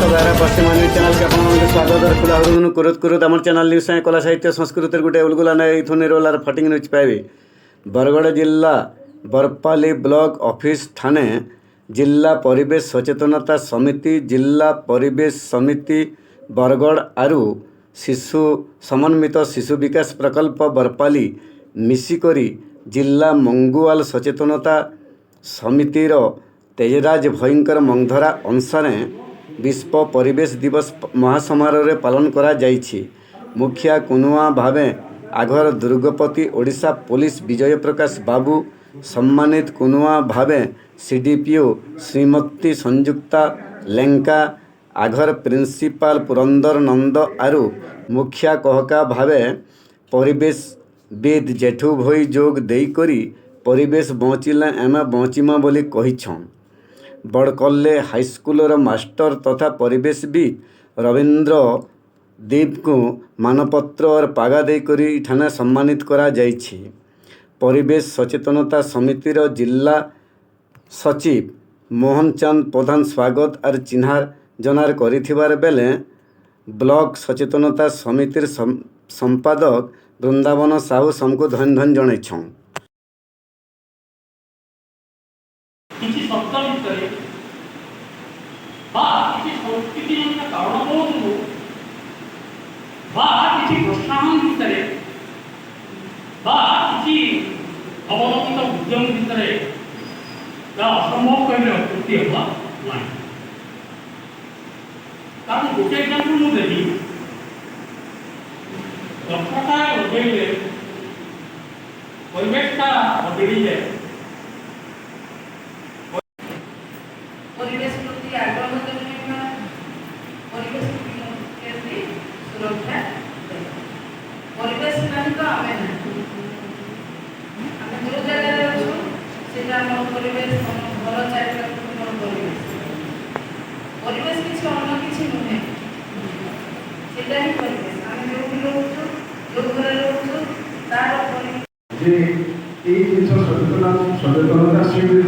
भाई पश्चिमानी चैनल के आपको स्वागत और खुला हृदय कुरुत कुरुत आम चैनल न्यूज कला साहित्य संस्कृति गोटे उलगुला इथुन निरोलार फटिंग न्यूज पाइबे। बरगढ़ जिला बरपाली ब्लॉक ऑफिस थाने जिला परिवेश सचेतनता समिति जिला परिवेश समिति बरगढ़ आरु शिशु समन्वित शिशु विकास प्रकल्प बरपाली मिसिकरी जिला मंगुआल सचेतनता समितिर तेजराज भयंकर मंगधरा अनुसार विश्व परिवेश दिवस महासमारोह पालन करा जाइछि। मुखिया कुनुआ भावे आघर दुर्गपति ओडिशा पुलिस विजय प्रकाश बाबू सम्मानित कुनुआ भावे सीडीपीओ श्रीमती संयुक्ता लेंका आघर प्रिंसिपाल पुरंदर नंद आरु मुखिया कहका भावे परिवेशविद जेठू भई जोग देइकरी परिवेश बचिले एमे बचिमा बोली कहिछन। बड़कल्ले हाईस्कूलर मास्टर तथा परिवेशविद रविंद्र दीप को मानपत्र और पागा देकरी ठाने सम्मानित करा जाइछि। परिवेश सचेतनता समितिर जिला सचिव मोहन चंद प्रधान स्वागत और चिन्हार जनार करिथिबार बेले ब्लॉक सचेतनता समितिर संपादक वृंदावन साहू समको धन धन जणाइछन। किसी सप्ताह भितर बा किसी संस्कृति जनित कारण बोधु बा किसी प्रोत्साहन भितर बा किसी अवलंबित उद्यम भितर असंभव कहले अत्युक्ति होगा नहीं। कारण गोटे एग्जाम्पल मुझे देवी दक्षता लगे परिवेशटा बदली जाए परिवेश प्रति आग्रह जनाइबा परिवेश केमती सुरक्षा परिवेश नहीं तो आमे जो जगह अच्छु से परिवेश घर चारिपाख परिवेश किसी अन्न किसी नुहे से ही परिवेश आम जो रोचु जो घर रोचु तार सचेतनता शिविर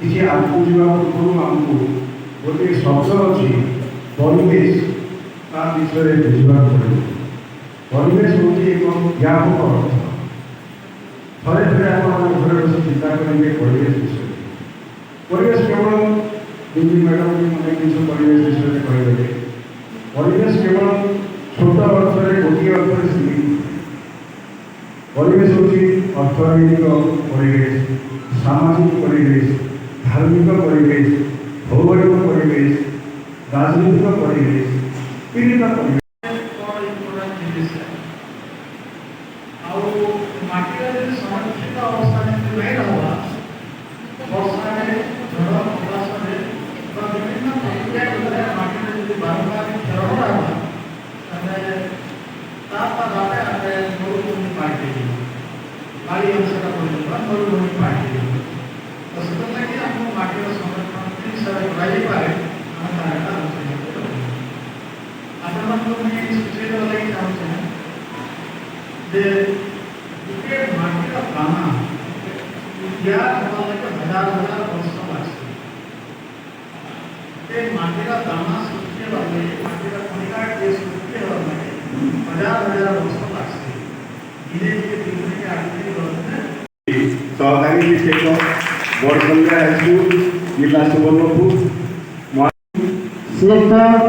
किसी आगू जावा पूर्व आमको गोटे शब्द अच्छी परिवेश ता विषय बुझा पड़े। परिवेश हूँ एक व्यापक अर्थ थे थे आप घर बस चिंता करेंगे परिवेश विषय। परिवेश केवल दिल्ली मैडम अनेक जिन परिवेश विषय में कहते परिवेश केवल छोट अर्थ में गोटे अर्थ सीमित। परिवेश हूँ अर्थनैतिक परिवेश सामाजिक परिवेश धार्मिक परिवेश भौगोलिक परिवेश राजनीतिक परिवेश विभिन्न परिवेश संरक्षित अवस्था में नहीं रहा वर्षा विभिन्न प्रक्रिया माटी बारंबार क्षरण मरुभूमि पार्टी बाड़ी अंशटा मरुभूमि पार्टी तो से आम माटीर संरक्षण हिसाब से आपने सूचना लगे चाहूँ गोटे माटीर दाना तैयार होगा हजार हजार वर्ष लगे माटीर दाना सृष्टि लगे माटीर कणिका सृष्टि लगे हजार हजार वर्ष लगे धीरे धीरे धीरे धीरे आगे सहकारी शिक्षक बड़गंगा हाईस्कूल जिला सुवर्णपुर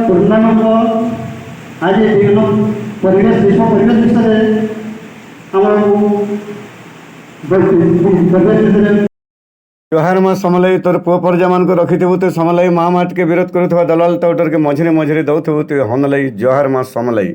पूर्णानंद आज विभिन्न परिवेश विश्व परिवेश विषय जोहार माँ समलई तोर पुओ परजा मान को रखिथु तो समलई माँ माट के विरोध करुवा दलाल तौटर के मझे मझे दौथु तो हनलई जोहार माँ समलई।